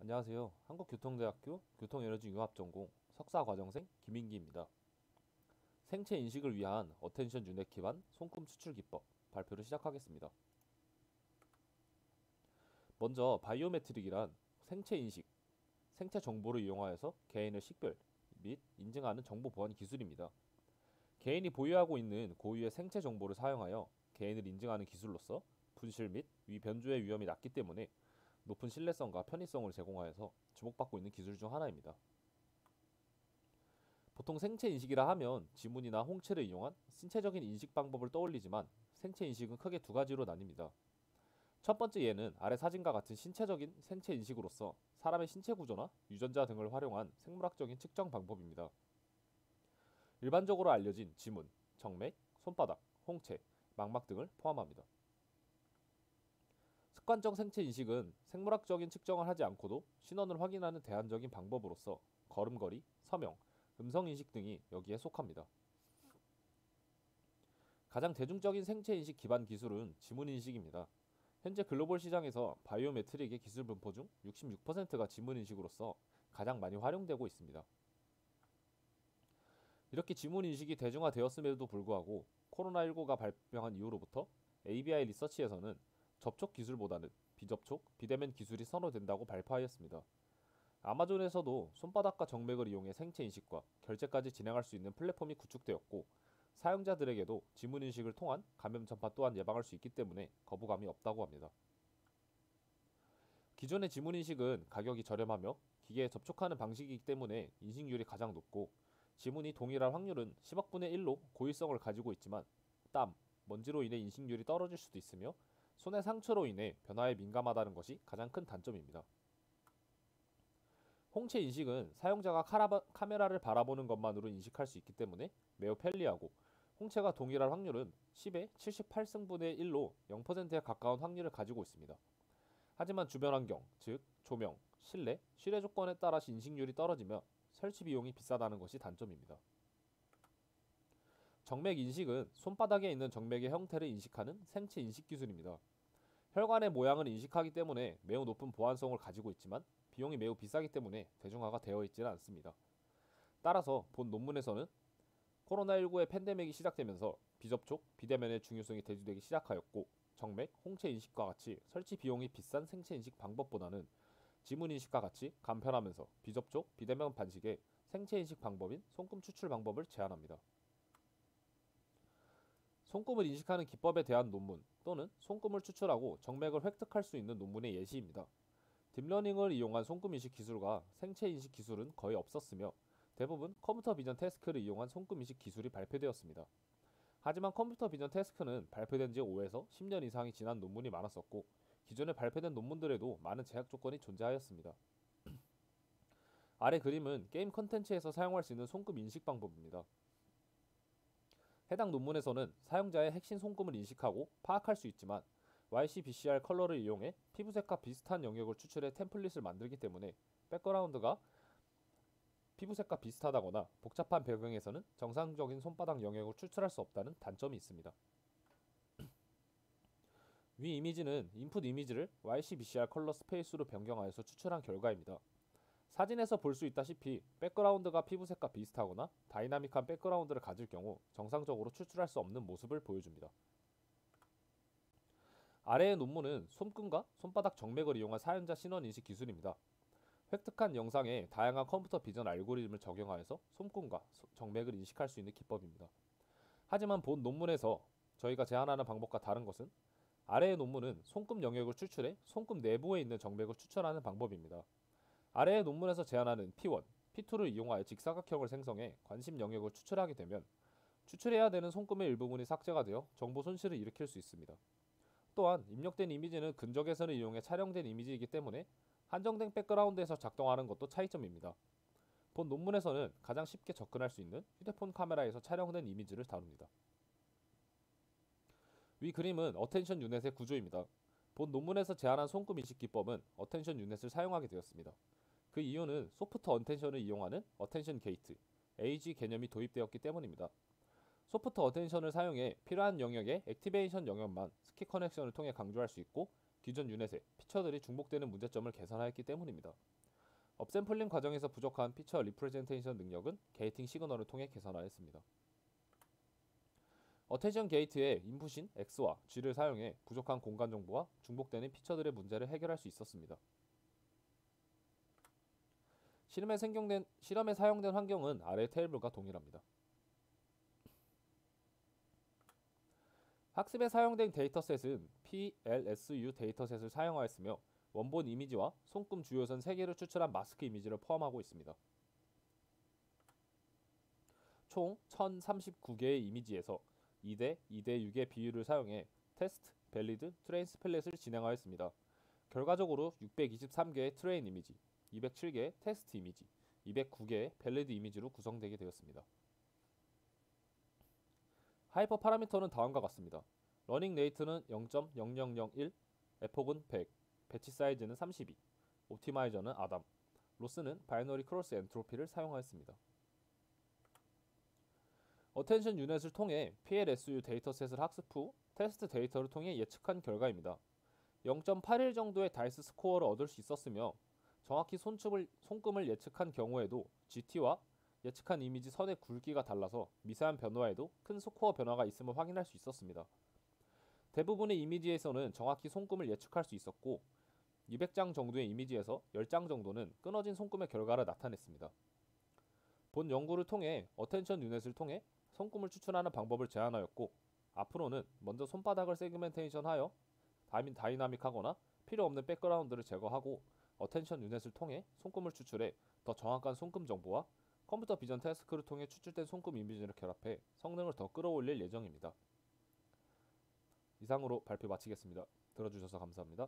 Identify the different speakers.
Speaker 1: 안녕하세요. 한국교통대학교 교통에너지융합전공 석사과정생 김인기입니다. 생체 인식을 위한 어텐션 유넷 기반 손금 추출 기법 발표를 시작하겠습니다. 먼저 바이오메트릭이란 생체 인식, 생체 정보를 이용하여서 개인을 식별 및 인증하는 정보 보안 기술입니다. 개인이 보유하고 있는 고유의 생체 정보를 사용하여 개인을 인증하는 기술로서 분실 및 위변조의 위험이 낮기 때문에 높은 신뢰성과 편의성을 제공하여서 주목받고 있는 기술 중 하나입니다. 보통 생체 인식이라 하면 지문이나 홍채를 이용한 신체적인 인식 방법을 떠올리지만 생체 인식은 크게 두 가지로 나뉩니다. 첫 번째 예는 아래 사진과 같은 신체적인 생체 인식으로서 사람의 신체 구조나 유전자 등을 활용한 생물학적인 측정 방법입니다. 일반적으로 알려진 지문, 정맥, 손바닥, 홍채, 망막 등을 포함합니다. 습관적 생체 인식은 생물학적인 측정을 하지 않고도 신원을 확인하는 대안적인 방법으로서 걸음걸이, 서명, 음성 인식 등이 여기에 속합니다. 가장 대중적인 생체 인식 기반 기술은 지문 인식입니다. 현재 글로벌 시장에서 바이오메트릭의 기술 분포 중 66%가 지문 인식으로서 가장 많이 활용되고 있습니다. 이렇게 지문 인식이 대중화되었음에도 불구하고 코로나19가 발병한 이후로부터 ABI 리서치에서는 접촉 기술보다는 비접촉, 비대면 기술이 선호된다고 발표하였습니다. 아마존에서도 손바닥과 정맥을 이용해 생체 인식과 결제까지 진행할 수 있는 플랫폼이 구축되었고 사용자들에게도 지문 인식을 통한 감염 전파 또한 예방할 수 있기 때문에 거부감이 없다고 합니다. 기존의 지문 인식은 가격이 저렴하며 기계에 접촉하는 방식이기 때문에 인식률이 가장 높고 지문이 동일할 확률은 10억 분의 1로 고의성을 가지고 있지만 땀, 먼지로 인해 인식률이 떨어질 수도 있으며 손의 상처로 인해 변화에 민감하다는 것이 가장 큰 단점입니다. 홍채 인식은 사용자가 카메라를 바라보는 것만으로 인식할 수 있기 때문에 매우 편리하고 홍채가 동일할 확률은 10의 78승분의 1로 0%에 가까운 확률을 가지고 있습니다. 하지만 주변 환경, 즉 조명, 실내, 실외 조건에 따라 인식률이 떨어지며 설치 비용이 비싸다는 것이 단점입니다. 정맥 인식은 손바닥에 있는 정맥의 형태를 인식하는 생체 인식 기술입니다. 혈관의 모양을 인식하기 때문에 매우 높은 보안성을 가지고 있지만 비용이 매우 비싸기 때문에 대중화가 되어 있지는 않습니다. 따라서 본 논문에서는 코로나19의 팬데믹이 시작되면서 비접촉, 비대면의 중요성이 대두되기 시작하였고 정맥, 홍채 인식과 같이 설치 비용이 비싼 생체 인식 방법보다는 지문 인식과 같이 간편하면서 비접촉, 비대면 방식의 생체 인식 방법인 손금 추출 방법을 제안합니다. 손금을 인식하는 기법에 대한 논문 또는 손금을 추출하고 정맥을 획득할 수 있는 논문의 예시입니다. 딥러닝을 이용한 손금 인식 기술과 생체 인식 기술은 거의 없었으며 대부분 컴퓨터 비전 태스크를 이용한 손금 인식 기술이 발표되었습니다. 하지만 컴퓨터 비전 태스크는 발표된 지 5에서 10년 이상이 지난 논문이 많았었고 기존에 발표된 논문들에도 많은 제약 조건이 존재하였습니다. 아래 그림은 게임 컨텐츠에서 사용할 수 있는 손금 인식 방법입니다. 해당 논문에서는 사용자의 핵심 손금을 인식하고 파악할 수 있지만 YCBCR 컬러를 이용해 피부색과 비슷한 영역을 추출해 템플릿을 만들기 때문에 백그라운드가 피부색과 비슷하다거나 복잡한 배경에서는 정상적인 손바닥 영역을 추출할 수 없다는 단점이 있습니다. 위 이미지는 인풋 이미지를 YCBCR 컬러 스페이스로 변경하여서 추출한 결과입니다. 사진에서 볼 수 있다시피 백그라운드가 피부색과 비슷하거나 다이나믹한 백그라운드를 가질 경우 정상적으로 추출할 수 없는 모습을 보여줍니다. 아래의 논문은 손금과 손바닥 정맥을 이용한 사용자 신원 인식 기술입니다. 획득한 영상에 다양한 컴퓨터 비전 알고리즘을 적용하여서 손금과 정맥을 인식할 수 있는 기법입니다. 하지만 본 논문에서 저희가 제안하는 방법과 다른 것은 아래의 논문은 손금 영역을 추출해 손금 내부에 있는 정맥을 추출하는 방법입니다. 아래의 논문에서 제안하는 P1, P2를 이용하여 직사각형을 생성해 관심 영역을 추출하게 되면 추출해야 되는 손금의 일부분이 삭제가 되어 정보 손실을 일으킬 수 있습니다. 또한 입력된 이미지는 근적외선을 이용해 촬영된 이미지이기 때문에 한정된 백그라운드에서 작동하는 것도 차이점입니다. 본 논문에서는 가장 쉽게 접근할 수 있는 휴대폰 카메라에서 촬영된 이미지를 다룹니다. 위 그림은 어텐션 유넷의 구조입니다. 본 논문에서 제안한 손금 인식 기법은 어텐션 유넷을 사용하게 되었습니다. 그 이유는 소프트 어텐션을 이용하는 어텐션 게이트, AG 개념이 도입되었기 때문입니다. 소프트 어텐션을 사용해 필요한 영역의 액티베이션 영역만 스키 커넥션을 통해 강조할 수 있고 기존 유닛에 피처들이 중복되는 문제점을 개선하였기 때문입니다. 업샘플링 과정에서 부족한 피처 리프레젠테이션 능력은 게이팅 시그널을 통해 개선하였습니다. 어텐션 게이트의 인풋인 X와 G를 사용해 부족한 공간 정보와 중복되는 피처들의 문제를 해결할 수 있었습니다. 실험에 사용된 환경은 아래 테이블과 동일합니다. 학습에 사용된 데이터셋은 PLSU 데이터셋을 사용하였으며 원본 이미지와 손금 주요선 3개를 추출한 마스크 이미지를 포함하고 있습니다. 총 1039개의 이미지에서 2대 2대6의 비율을 사용해 테스트, 밸리드, 트레인 스플릿을 진행하였습니다. 결과적으로 623개의 트레인 이미지, 207개의 테스트 이미지, 209개의 밸리드 이미지로 구성되게 되었습니다. 하이퍼 파라미터는 다음과 같습니다. 러닝 레이트는 0.0001, 에폭은 100, 배치 사이즈는 32, 옵티마이저는 아담, 로스는 바이너리 크로스 엔트로피를 사용하였습니다. 어텐션 유닛을 통해 PLSU 데이터셋을 학습 후 테스트 데이터를 통해 예측한 결과입니다. 0.81 정도의 다이스 스코어를 얻을 수 있었으며 정확히 손금을 예측한 경우에도 GT와 예측한 이미지 선의 굵기가 달라서 미세한 변화에도 큰 스코어 변화가 있음을 확인할 수 있었습니다. 대부분의 이미지에서는 정확히 손금을 예측할 수 있었고 200장 정도의 이미지에서 10장 정도는 끊어진 손금의 결과를 나타냈습니다. 본 연구를 통해 어텐션 유닛을 통해 손금을 추출하는 방법을 제안하였고 앞으로는 먼저 손바닥을 세그멘테이션하여 다이나믹하거나 필요 없는 백그라운드를 제거하고 어텐션 유닛을 통해 손금을 추출해 더 정확한 손금 정보와 컴퓨터 비전 태스크를 통해 추출된 손금 이미지를 결합해 성능을 더 끌어올릴 예정입니다. 이상으로 발표 마치겠습니다. 들어주셔서 감사합니다.